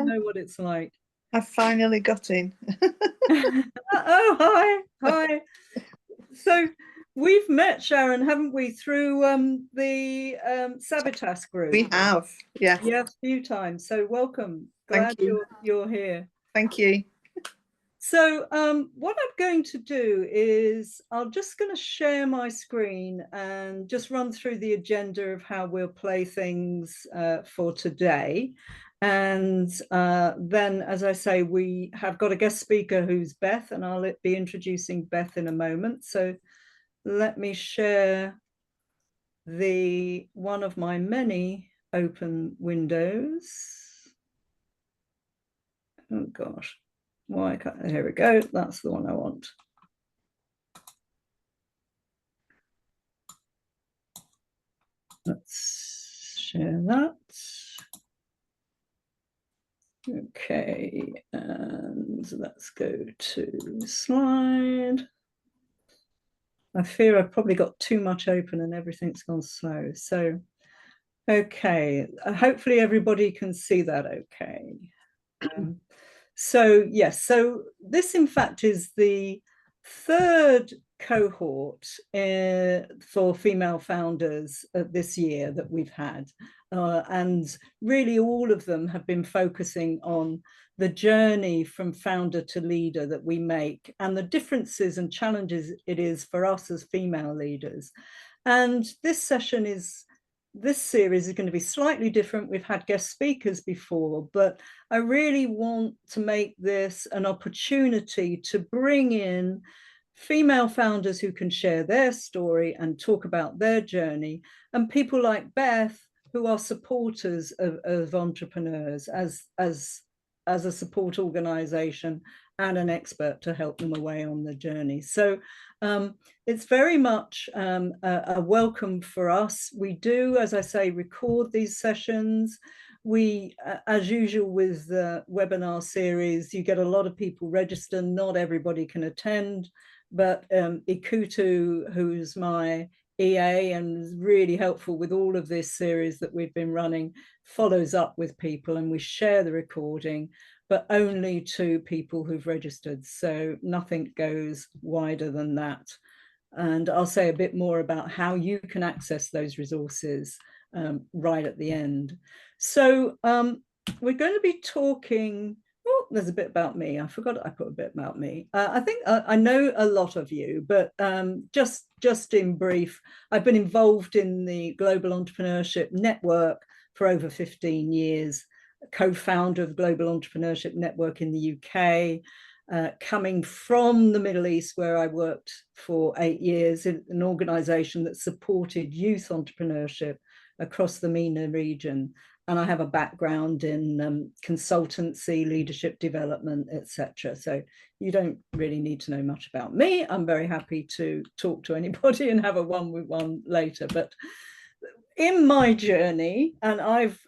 know what it's like. I finally got in. Oh, hi, hi. So we've met, Sharon, haven't we, through the Sabotage group? We have, yeah. Yeah, a few times. So welcome. Glad Thank you. you're here. Thank you. So what I'm going to do is I'm just going to share my screen and just run through the agenda of how we'll play things for today. And then, as I say, we have got a guest speaker who's Beth, and I'll be introducing Beth in a moment. So let me share one of my many open windows. Oh gosh, why can't, here we go. That's the one I want. Let's share that. Okay, and let's go to slide. I fear I've probably got too much open and everything's gone slow. So, okay, hopefully everybody can see that okay. So yes, so this in fact is the third cohort for female founders this year that we've had. And really all of them have been focusing on the journey from founder to leader that we make and the differences and challenges it is for us as female leaders. And this series is going to be slightly different. We've had guest speakers before, but I really want to make this an opportunity to bring in female founders who can share their story and talk about their journey, and people like Beth who are supporters of entrepreneurs as a support organization and an expert to help them away on the journey. So it's very much a welcome for us. We do, as I say, record these sessions. We, as usual with the webinar series, you get a lot of people register. Not everybody can attend, but Ikutu, who's my EA and is really helpful with all of this series that we've been running, follows up with people, and we share the recording, but only to people who've registered. So nothing goes wider than that. And I'll say a bit more about how you can access those resources right at the end. So we're going to be talking, oh, there's a bit about me. I forgot I put a bit about me. I think I know a lot of you, but just in brief, I've been involved in the Global Entrepreneurship Network for over 15 years, co-founder of the Global Entrepreneurship Network in the UK, coming from the Middle East, where I worked for 8 years in an organization that supported youth entrepreneurship across the MENA region. And I have a background in consultancy, leadership development, etc. So you don't really need to know much about me. I'm very happy to talk to anybody and have a one-on-one later. But in my journey, and I've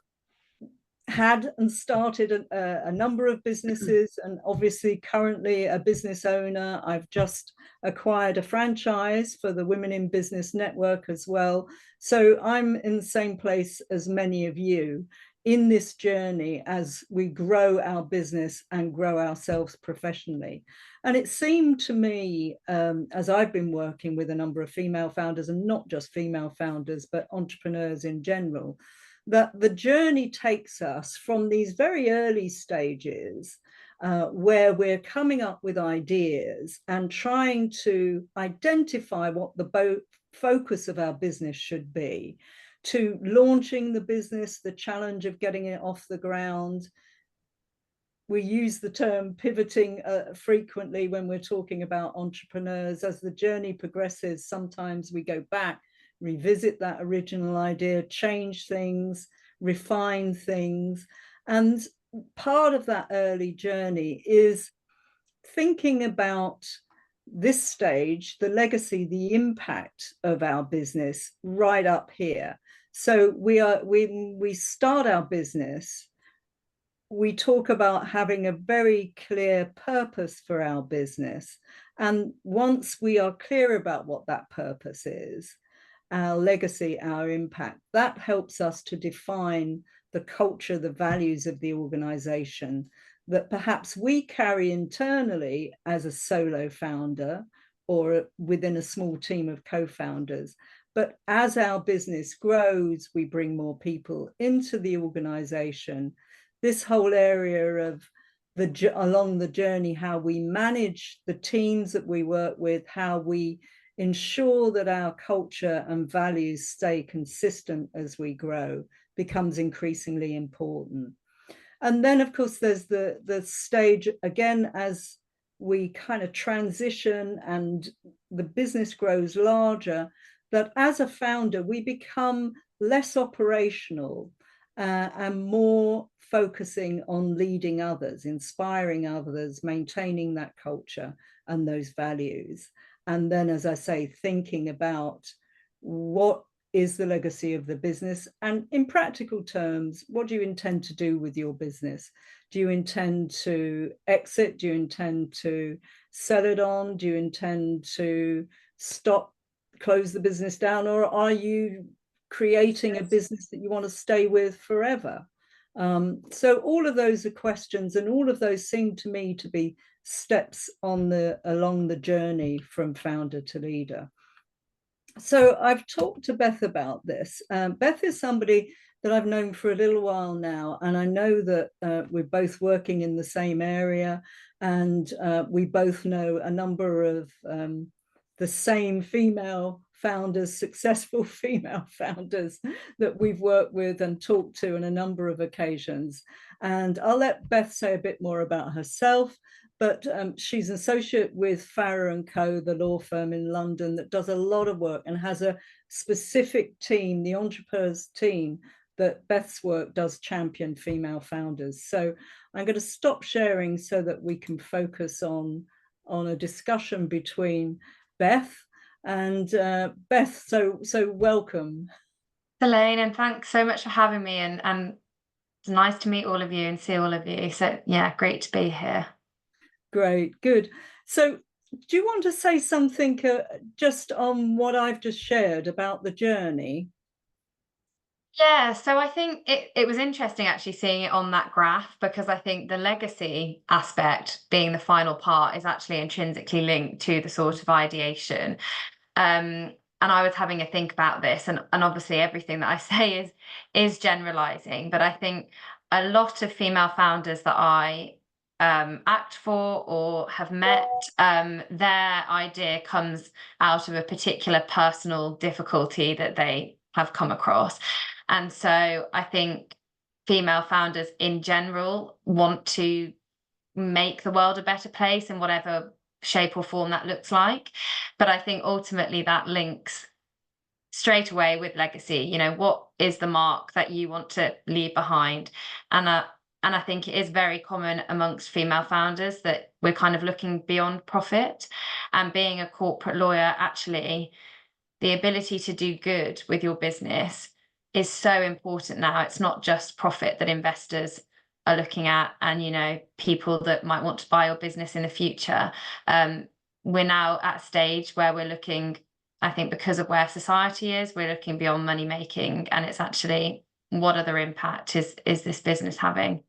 had and started a number of businesses, and obviously currently a business owner. I've just acquired a franchise for the Women in Business Network as well. So I'm in the same place as many of you in this journey as we grow our business and grow ourselves professionally. And it seemed to me, as I've been working with a number of female founders, and not just female founders, but entrepreneurs in general, that the journey takes us from these very early stages where we're coming up with ideas and trying to identify what the focus of our business should be, to launching the business, the challenge of getting it off the ground. We use the term pivoting frequently when we're talking about entrepreneurs. As the journey progresses, sometimes we go back, revisit that original idea, change things, refine things. And part of that early journey is thinking about this stage, the legacy, the impact of our business right up here. So we start our business, we talk about having a very clear purpose for our business. And once we are clear about what that purpose is, our legacy, our impact, that helps us to define the culture, the values of the organization that perhaps we carry internally as a solo founder or within a small team of co-founders. But as our business grows, we bring more people into the organization. This whole area of along the journey, how we manage the teams that we work with, how we ensure that our culture and values stay consistent as we grow, becomes increasingly important. And then, of course, there's the stage, again, as we kind of transition and the business grows larger, that as a founder, we become less operational and more focusing on leading others, inspiring others, maintaining that culture and those values. And then, as I say, thinking about what is the legacy of the business, and in practical terms, what do you intend to do with your business? Do you intend to exit? Do you intend to sell it on? Do you intend to close the business down, or are you creating a business that you want to stay with forever? So all of those are questions, and all of those seem to me to be steps along the journey from founder to leader. So I've talked to Beth about this. Beth is somebody that I've known for a little while now, and I know that we're both working in the same area, and we both know a number of the same female founders, successful female founders that we've worked with and talked to on a number of occasions. And I'll let Beth say a bit more about herself, but she's an associate with Farrer & Co., the law firm in London that does a lot of work and has a specific team, the entrepreneurs team, that Beth's work does champion female founders. So I'm going to stop sharing so that we can focus on a discussion between Beth and Beth. So welcome. Elaine, and thanks so much for having me, and it's nice to meet all of you and see all of you. So yeah, great to be here. Great, good. So do you want to say something just on what I've just shared about the journey? Yeah, so I think it was interesting actually seeing it on that graph, because I think the legacy aspect being the final part is actually intrinsically linked to the sort of ideation. And I was having a think about this, and obviously everything that I say is generalizing, but I think a lot of female founders that I act for or have met, their idea comes out of a particular personal difficulty that they have come across. And so I think female founders in general want to make the world a better place in whatever shape or form that looks like. But I think ultimately that links straight away with legacy. You know, what is the mark that you want to leave behind? And I think it is very common amongst female founders that we're kind of looking beyond profit. And being a corporate lawyer, actually, the ability to do good with your business is so important now. It's not just profit that investors are looking at, and you know, people that might want to buy your business in the future. We're now at a stage where we're looking, I think because of where society is, we're looking beyond money making, and it's actually what other impact is this business having.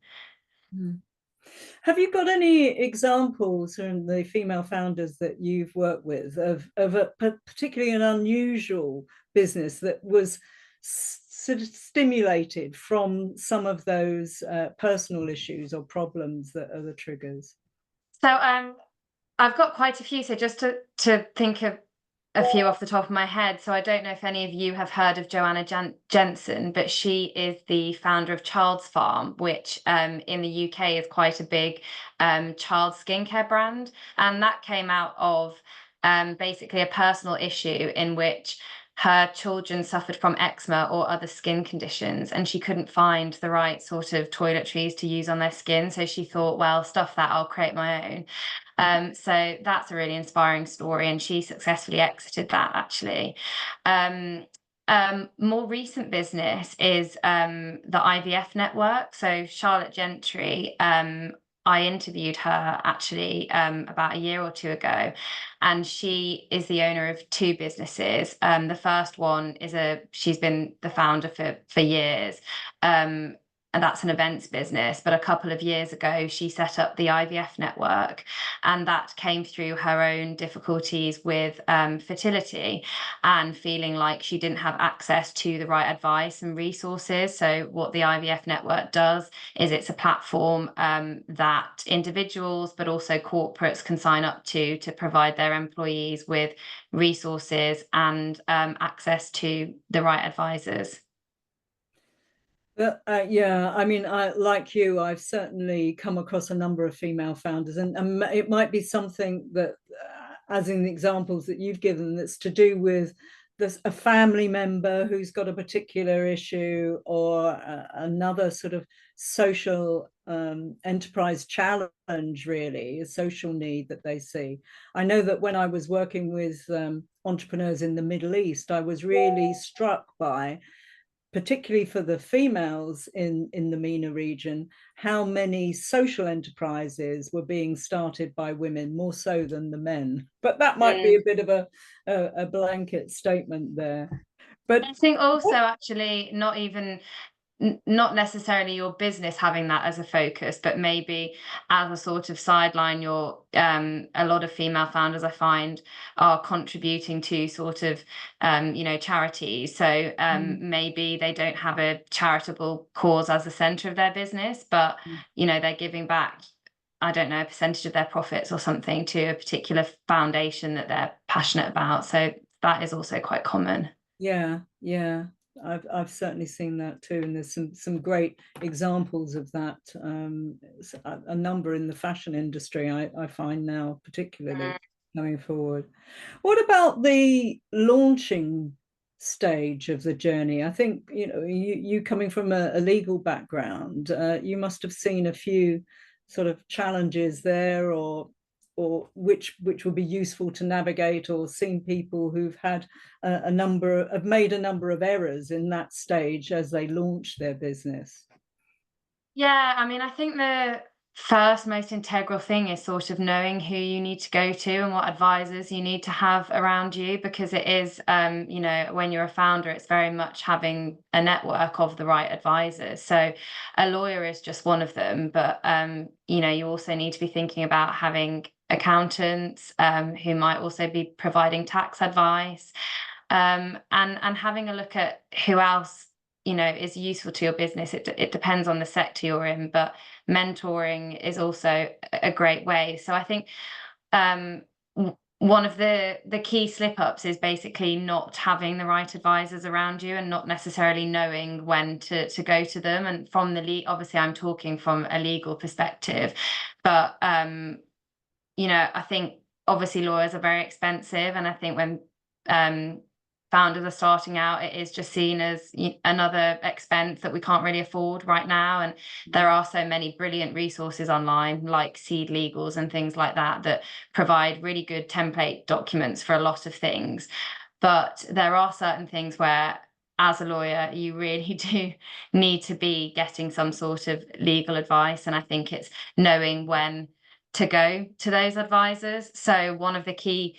Have you got any examples from the female founders that you've worked with of a particularly an unusual business that was sort of stimulated from some of those personal issues or problems that are the triggers? So I've got quite a few. So just to think of a few off the top of my head. So I don't know if any of you have heard of Joanna Jensen, but she is the founder of Child's Farm, which in the UK is quite a big child skincare brand. And that came out of basically a personal issue in which her children suffered from eczema or other skin conditions, and she couldn't find the right sort of toiletries to use on their skin. So she thought, well, stuff that, I'll create my own. So that's a really inspiring story, and she successfully exited that actually. More recent business is the IVF network. So Charlotte Gentry, I interviewed her actually about a year or two ago, and she is the owner of two businesses. The first one is she's been the founder for years. and that's an events business. But a couple of years ago, she set up the IVF network, and that came through her own difficulties with fertility and feeling like she didn't have access to the right advice and resources. So what the IVF network does is it's a platform that individuals, but also corporates, can sign up to provide their employees with resources and access to the right advisors. But yeah, I mean, like you, I've certainly come across a number of female founders, and it might be something that, as in the examples that you've given, that's to do with a family member who's got a particular issue, or another sort of social enterprise challenge, really, a social need that they see. I know that when I was working with entrepreneurs in the Middle East, I was really struck by, particularly for the females in the MENA region, how many social enterprises were being started by women, more so than the men. But that might be a bit of a blanket statement there. But I think also, actually, not necessarily your business having that as a focus, but maybe as a sort of sideline, a lot of female founders, I find, are contributing to sort of charities. So maybe they don't have a charitable cause as the center of their business, but they're giving back, I don't know, a percentage of their profits or something to a particular foundation that they're passionate about. So that is also quite common. Yeah, I've certainly seen that too, and there's some great examples of that. A number in the fashion industry, I find now, particularly coming forward. What about the launching stage of the journey? I think you coming from a legal background, you must have seen a few sort of challenges there, or which would be useful to navigate, or seen people who've had made a number of errors in that stage as they launch their business. Yeah, I mean, I think the first most integral thing is sort of knowing who you need to go to and what advisors you need to have around you, because it is, when you're a founder, it's very much having a network of the right advisors. So a lawyer is just one of them, but you also need to be thinking about having accountants who might also be providing tax advice, and having a look at who else is useful to your business. It depends on the sector you're in, but mentoring is also a great way. So I think one of the key slip ups is basically not having the right advisors around you and not necessarily knowing when to go to them. And from obviously I'm talking from a legal perspective, but I think obviously lawyers are very expensive, and I think when founders are starting out, it is just seen as another expense that we can't really afford right now. And there are so many brilliant resources online, like Seed Legals and things like that provide really good template documents for a lot of things. But there are certain things where, as a lawyer, you really do need to be getting some sort of legal advice. And I think it's knowing when to go to those advisors. So one of the key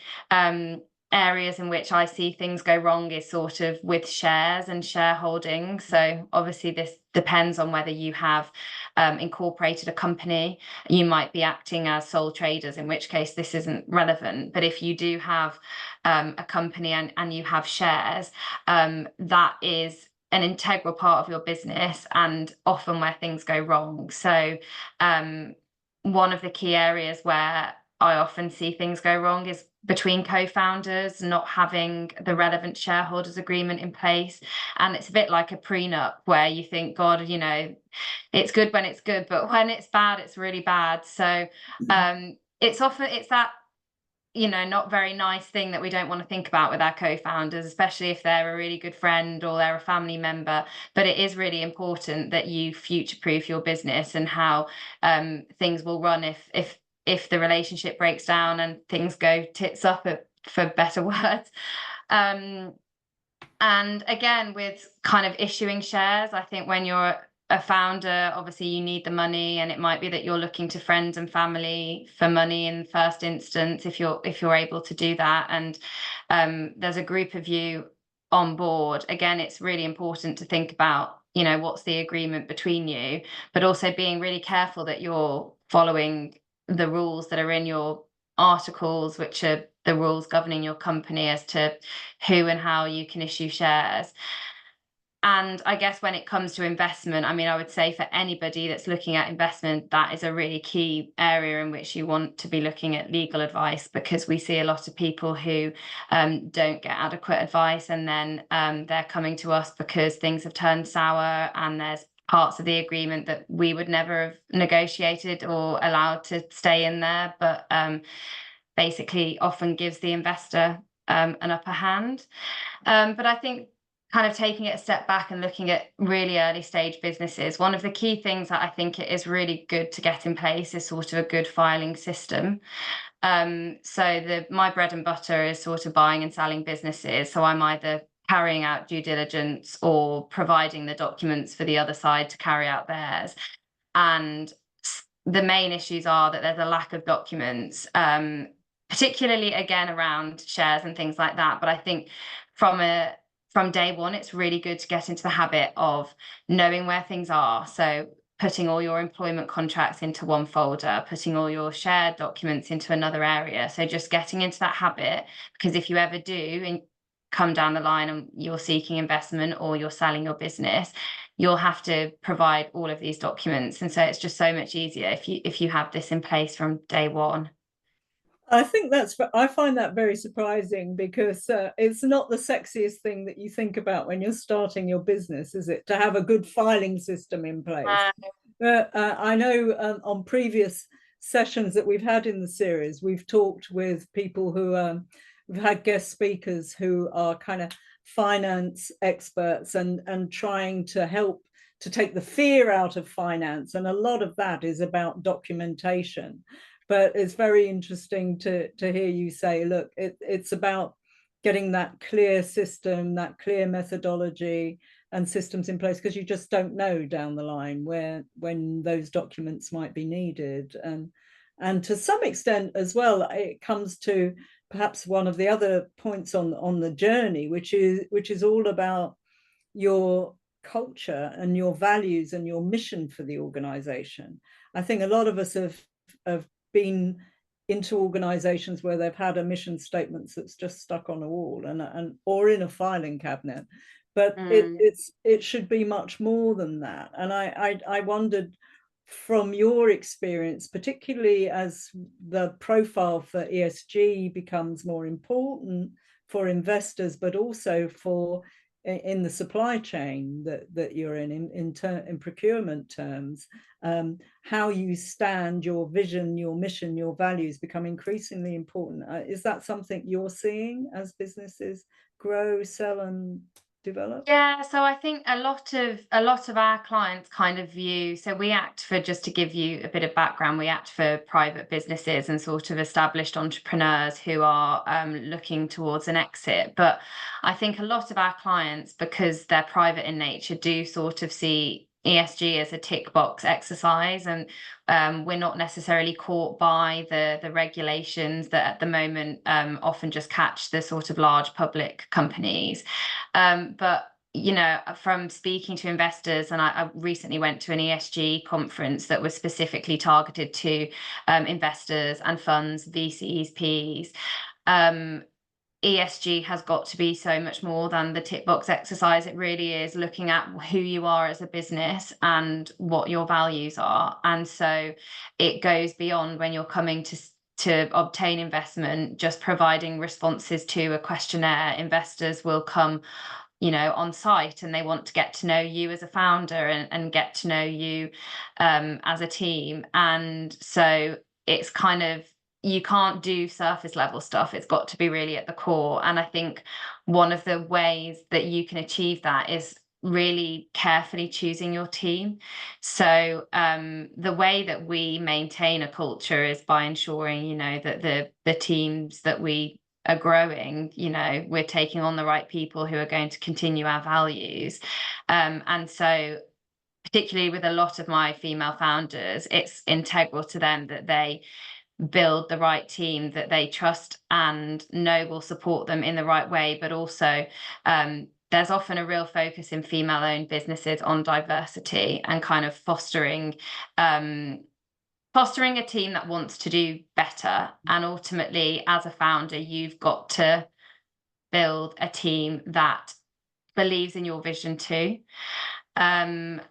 areas in which I see things go wrong is sort of with shares and shareholding. So obviously this depends on whether you have incorporated a company. You might be acting as sole traders, in which case this isn't relevant. But if you do have a company and you have shares, that is an integral part of your business, and often where things go wrong. So one of the key areas where I often see things go wrong is between co-founders not having the relevant shareholders agreement in place. And it's a bit like a prenup, where you think, God, it's good when it's good, but when it's bad, it's really bad. So it's that not very nice thing that we don't want to think about with our co-founders, especially if they're a really good friend or they're a family member. But it is really important that you future-proof your business and how things will run if the relationship breaks down and things go tits up, for better words. And again, with kind of issuing shares, I think when you're a founder, obviously you need the money, and it might be that you're looking to friends and family for money in the first instance, if you're able to do that, and there's a group of you on board. Again, it's really important to think about you know, what's the agreement between you, but also being really careful that you're following the rules that are in your articles, which are the rules governing your company as to who and how you can issue shares. And I guess when it comes to investment, I mean, I would say for anybody that's looking at investment, that is a really key area in which you want to be looking at legal advice, because we see a lot of people who don't get adequate advice, and then they're coming to us because things have turned sour and there's parts of the agreement that we would never have negotiated or allowed to stay in there, but basically often gives the investor an upper hand. But I think kind of taking it a step back and looking at really early stage businesses, one of the key things that I think it is really good to get in place is sort of a good filing system. So my bread and butter is sort of buying and selling businesses. So I'm either carrying out due diligence or providing the documents for the other side to carry out theirs. And the main issues are that there's a lack of documents, particularly again around shares and things like that. But I think from day one, it's really good to get into the habit of knowing where things are. So putting all your employment contracts into one folder, putting all your shared documents into another area. So just getting into that habit, because if you ever do and come down the line and you're seeking investment or you're selling your business, you'll have to provide all of these documents. And so it's just so much easier if you have this in place from day one. I think I find that very surprising, because it's not the sexiest thing that you think about when you're starting your business, is it? To have a good filing system in place. I know on previous sessions that we've had in the series, we've talked with people who we've had guest speakers who are kind of finance experts and trying to help to take the fear out of finance. And a lot of that is about documentation. But it's very interesting to hear you say, look, it's about getting that clear system, that clear methodology and systems in place, because you just don't know down the line when those documents might be needed. And to some extent as well, it comes to perhaps one of the other points on the journey, which is all about your culture and your values and your mission for the organization. I think a lot of us have been into organizations where they've had a mission statement that's just stuck on a wall and or in a filing cabinet, but it should be much more than that. And I wondered, from your experience, particularly as the profile for ESG becomes more important for investors, but also for in the supply chain that you're in procurement terms, how you stand, your vision, your mission, your values become increasingly important. Is that something you're seeing as businesses grow, sell, and develop? Yeah, so I think a lot of our clients kind of view, so we act for, just to give you a bit of background, we act for private businesses and sort of established entrepreneurs who are looking towards an exit. But I think a lot of our clients, because they're private in nature, do sort of see ESG as a tick box exercise, and we're not necessarily caught by the regulations that at the moment often just catch the sort of large public companies. But you know, from speaking to investors, and I recently went to an ESG conference that was specifically targeted to investors and funds, VCs, PEs. ESG has got to be so much more than the tick box exercise. It really is looking at who you are as a business and what your values are. And so it goes beyond, when you're coming to obtain investment, just providing responses to a questionnaire. Investors will come, you know, on site, and they want to get to know you as a founder and get to know you as a team. And so it's kind of, you can't do surface level stuff. It's got to be really at the core. And I think one of the ways that you can achieve that is really carefully choosing your team. So the way that we maintain a culture is by ensuring, you know, that the teams that we are growing, you know, we're taking on the right people who are going to continue our values. And so particularly with a lot of my female founders, it's integral to them that they build the right team that they trust and know will support them in the right way, but also there's often a real focus in female-owned businesses on diversity and kind of fostering a team that wants to do better. And ultimately, as a founder, you've got to build a team that believes in your vision too. And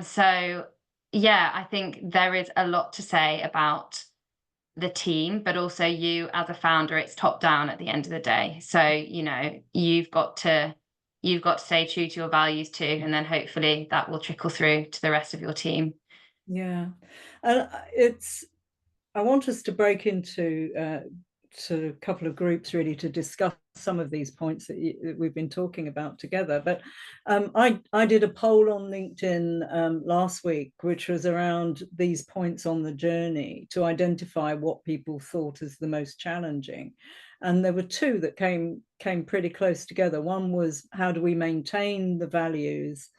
so, yeah, I think there is a lot to say about the team, but also you as a founder, it's top down at the end of the day. So, you've got to stay true to your values too, and then hopefully that will trickle through to the rest of your team. Yeah, and I want us to break into to a couple of groups really to discuss some of these points that we've been talking about together. But I did a poll on LinkedIn last week, which was around these points on the journey to identify what people thought is the most challenging. And there were two that came pretty close together. One was, how do we maintain the values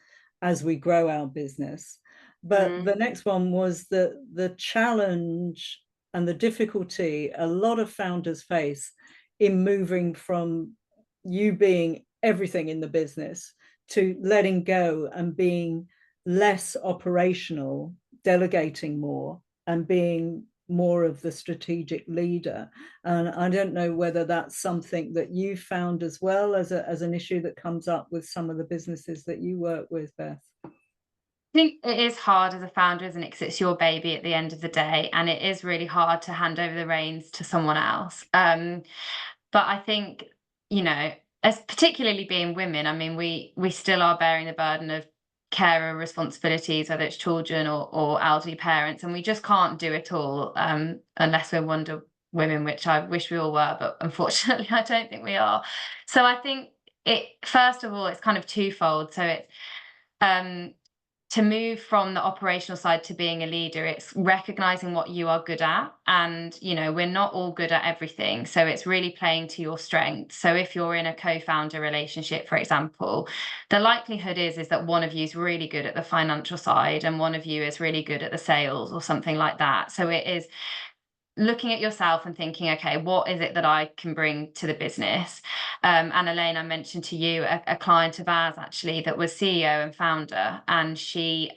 as we grow our business? But the next one was the challenge and the difficulty a lot of founders face in moving from you being everything in the business to letting go and being less operational, delegating more, and being more of the strategic leader. And I don't know whether that's something that you found as well as an issue that comes up with some of the businesses that you work with, Beth. I think it is hard as a founder, isn't it? Because it's your baby at the end of the day, and it is really hard to hand over the reins to someone else. But I think, as particularly being women, I mean, we still are bearing the burden of carer responsibilities, whether it's children or elderly parents, and we just can't do it all unless we're Wonder Women, which I wish we all were, but unfortunately, I don't think we are. So I think first of all, it's kind of twofold. So it's to move from the operational side to being a leader, it's recognizing what you are good at. And, we're not all good at everything. So it's really playing to your strengths. So if you're in a co-founder relationship, for example, the likelihood is that one of you is really good at the financial side and one of you is really good at the sales or something like that. So it is looking at yourself and thinking, okay, what is it that I can bring to the business? And Elaine, I mentioned to you a client of ours actually that was CEO and founder, and she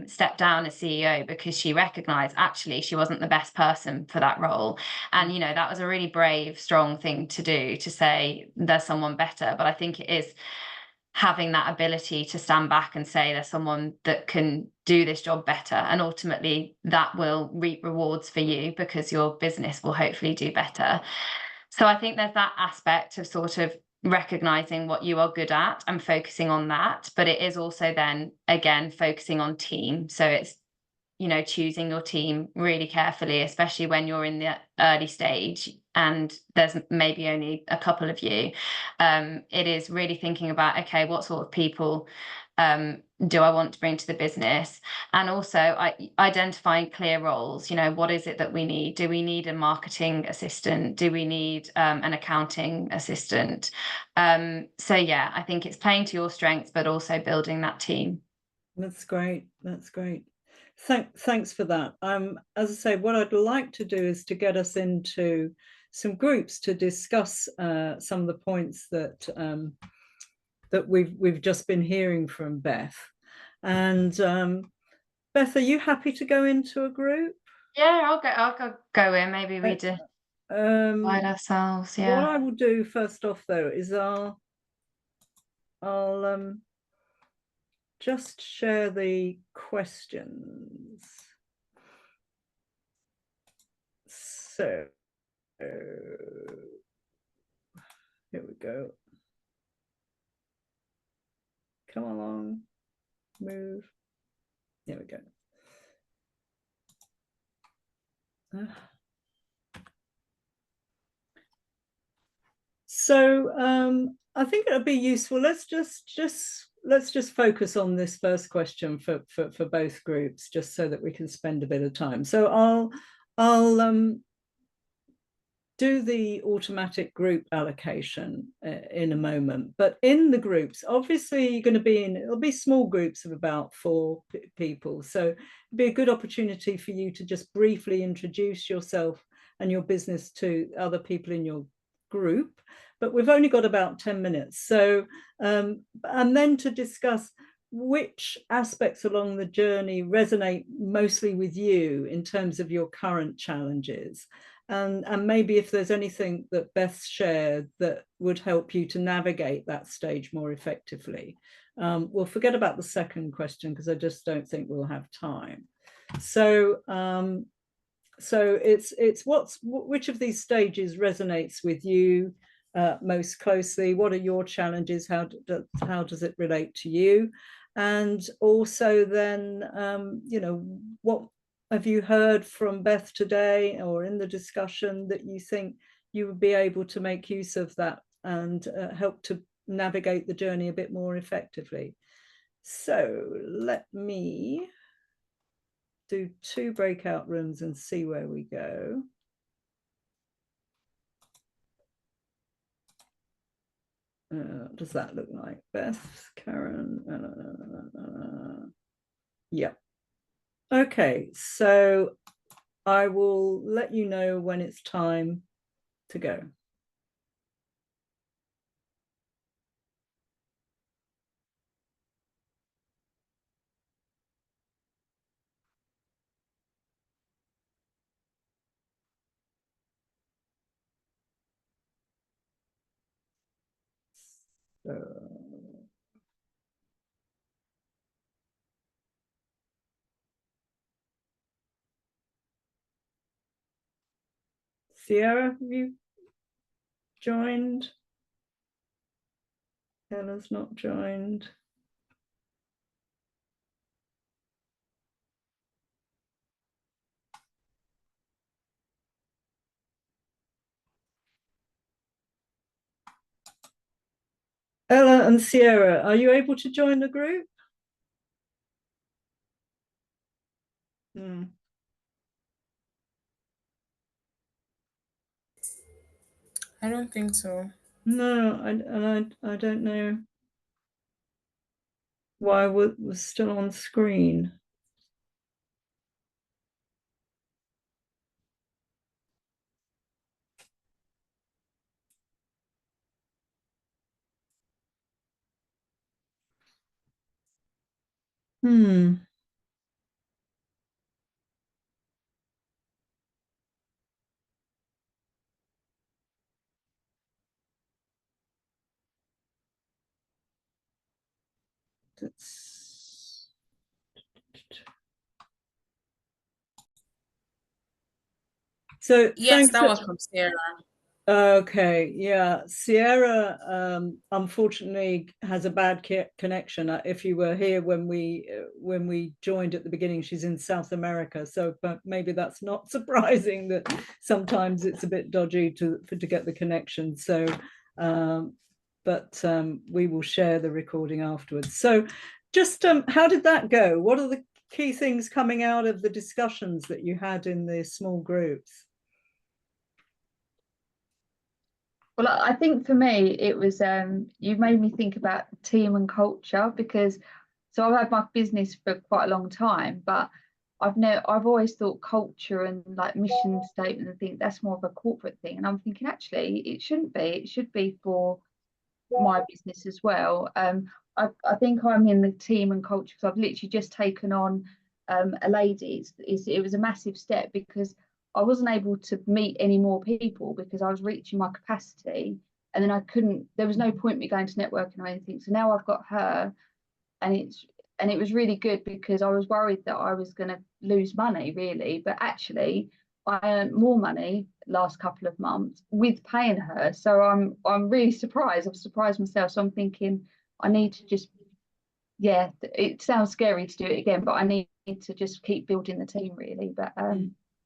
stepped down as CEO because she recognized actually she wasn't the best person for that role. And, that was a really brave, strong thing to do, to say there's someone better. But I think it is having that ability to stand back and say there's someone that can do this job better, and ultimately that will reap rewards for you because your business will hopefully do better. So I think there's that aspect of sort of recognizing what you are good at and focusing on that, but it is also then again focusing on team. So it's choosing your team really carefully, especially when you're in the early stage and there's maybe only a couple of you. It is really thinking about, okay, what sort of people do I want to bring to the business? And also identifying clear roles. What is it that we need? Do we need a marketing assistant? Do we need an accounting assistant? So yeah, I think it's playing to your strengths, but also building that team. That's great. That's great. Thanks for that. As I say, what I'd like to do is to get us into some groups to discuss some of the points that that we've just been hearing from Beth. And Beth, are you happy to go into a group? Yeah, I'll go in. Maybe we divide ourselves. Yeah. What I will do first off, though, is I'll just share the questions. So here we go. Come along, move. There we go. So I think it'll be useful. Let's just focus on this first question for both groups, just so that we can spend a bit of time. So I'll do the automatic group allocation in a moment, but in the groups, obviously you're going to be it'll be small groups of about 4 people. So it'd be a good opportunity for you to just briefly introduce yourself and your business to other people in your group, but we've only got about 10 minutes. So, and then to discuss which aspects along the journey resonate mostly with you in terms of your current challenges. And maybe if there's anything that Beth shared that would help you to navigate that stage more effectively. We'll forget about the second question because I just don't think we'll have time. So, so it's which of these stages resonates with you most closely? What are your challenges? How does it relate to you? And also then, you know, what have you heard from Beth today or in the discussion that you think you would be able to make use of that and help to navigate the journey a bit more effectively? So let me do 2 breakout rooms and see where we go. What does that look like? Beth, Karen, yeah. Okay, so I will let you know when it's time to go. Sierra, have you joined? Ella's not joined. Ella and Sierra, are you able to join the group? I don't think so. No, I don't know why I was still on screen. So yes, that was from Sierra. Okay, yeah. Sierra unfortunately has a bad connection. If you were here when we joined at the beginning, she's in South America, so but maybe that's not surprising that sometimes it's a bit dodgy to get the connection. So, but we will share the recording afterwards. So, just how did that go? What are the key things coming out of the discussions that you had in the small groups? Well, I think for me, it was you made me think about team and culture because so I've had my business for quite a long time, but I've always thought culture and like mission statement and think that's more of a corporate thing. And I'm thinking actually it shouldn't be. It should be for my business as well. I think I'm in the team and culture because I've literally just taken on a lady. It was a massive step because I wasn't able to meet any more people because I was reaching my capacity and then I couldn't, there was no point me going to networking or anything. So now I've got her and it was really good because I was worried that I was going to lose money really, but actually I earned more money last couple of months with paying her. So I'm really surprised. I've surprised myself. So I'm thinking I need to just, yeah, it sounds scary to do it again, but I need to just keep building the team really. But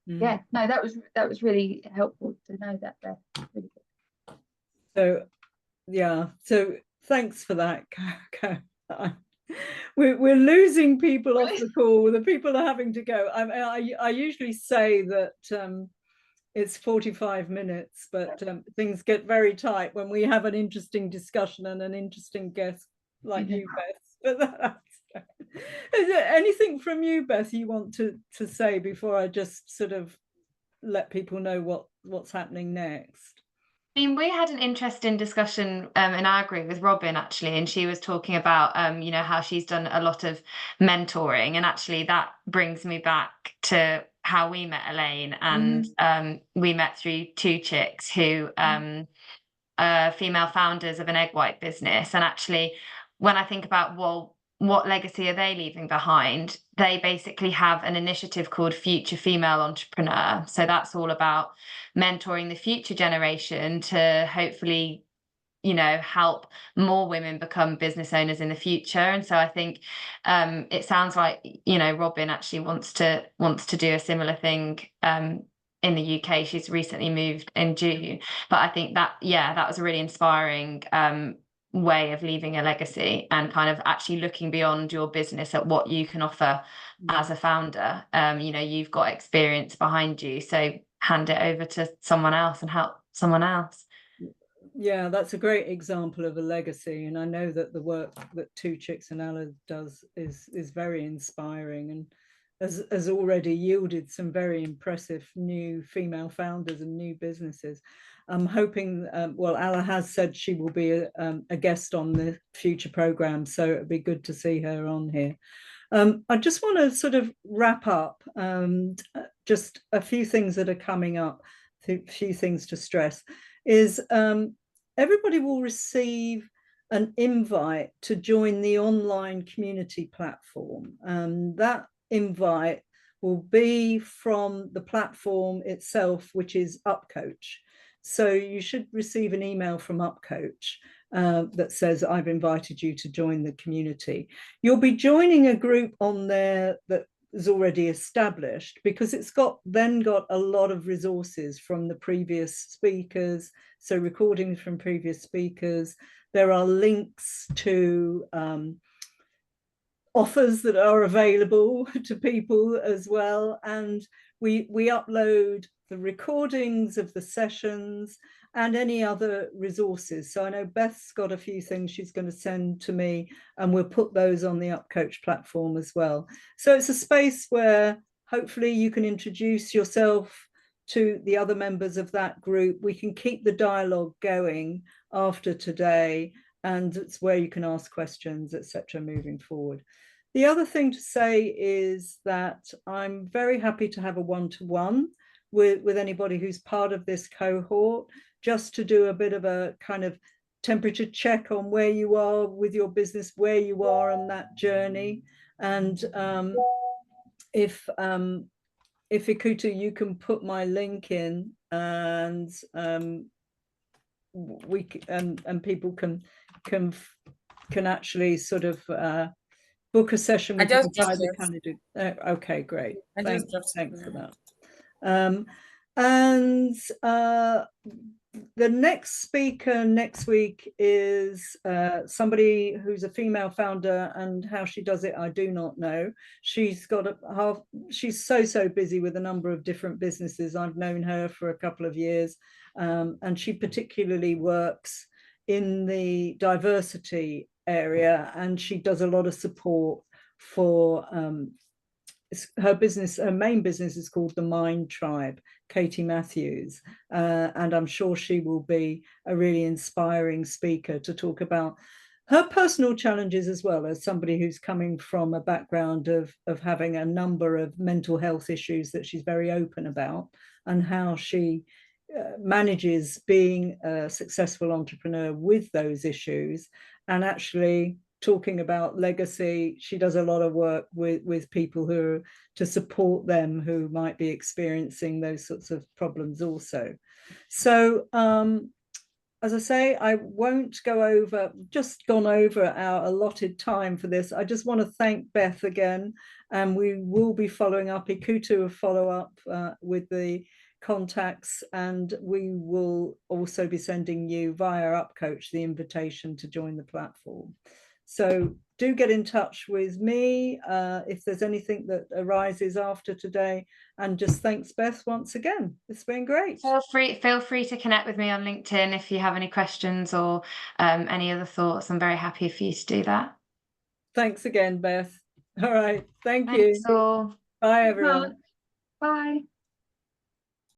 yeah, no, that was really helpful to know that there. Really good. So yeah, so thanks for that. We're losing people off the call. The people are having to go. I usually say that it's 45 minutes, but things get very tight when we have an interesting discussion and an interesting guest like you, Beth. But is there anything from you, Beth, you want to say before I just sort of let people know what's happening next? I mean, we had an interesting discussion in our group with Robin actually, and she was talking about how she's done a lot of mentoring, and actually that brings me back to how we met Elaine, and we met through two chicks who female founders of an egg white business. And actually, when I think about, well, what legacy are they leaving behind? They basically have an initiative called Future Female Entrepreneur. So that's all about mentoring the future generation to hopefully, help more women become business owners in the future. And so I think it sounds like, Robin actually wants to do a similar thing in the UK. She's recently moved in June. But I think that was a really inspiring way of leaving a legacy and kind of actually looking beyond your business at what you can offer as a founder. You've got experience behind you, so hand it over to someone else and help someone else. Yeah, that's a great example of a legacy, and I know that the work that Two Chicks and Ella does is very inspiring, and has already yielded some very impressive new female founders and new businesses. I'm hoping, well, Ella has said she will be a guest on the future program, so it'd be good to see her on here. I just want to sort of wrap up, just a few things that are coming up, a few things to stress is everybody will receive an invite to join the online community platform. That invite will be from the platform itself, which is UpCoach. So you should receive an email from UpCoach that says, I've invited you to join the community. You'll be joining a group on there that is already established, because it's got a lot of resources from the previous speakers, so recordings from previous speakers. There are links to offers that are available to people as well, and we upload the recordings of the sessions and any other resources. So I know Beth's got a few things she's going to send to me, and we'll put those on the UpCoach platform as well. So it's a space where hopefully you can introduce yourself to the other members of that group. We can keep the dialogue going after today, and it's where you can ask questions, etc., moving forward. The other thing to say is that I'm very happy to have a one-to-one with anybody who's part of this cohort, just to do a bit of a kind of temperature check on where you are with your business, where you are on that journey. And if Ikutu, you can put my link in, and we and people can actually sort of book a session with you by the candidate. Okay, great. Thanks for that. And the next speaker next week is somebody who's a female founder, and how she does it I do not know. She's got she's so busy with a number of different businesses. I've known her for a couple of years, and she particularly works in the diversity area, and she does a lot of support for her business. Her main business is called the Mind Tribe, Katie Matthews, and I'm sure she will be a really inspiring speaker to talk about her personal challenges, as well as somebody who's coming from a background of having a number of mental health issues that she's very open about, and how she manages being a successful entrepreneur with those issues. And actually talking about legacy, she does a lot of work with people who to support them who might be experiencing those sorts of problems also. So as I say, I won't go over, just gone over our allotted time for this. I just want to thank Beth again, and we will be following up. Ikutu will follow up with the contacts, and we will also be sending you via UpCoach the invitation to join the platform. So do get in touch with me if there's anything that arises after today. And just thanks, Beth, once again. It's been great. Feel free to connect with me on LinkedIn if you have any questions or any other thoughts. I'm very happy for you to do that. Thanks again, Beth. All right. Thanks you. All. Bye, everyone. Bye.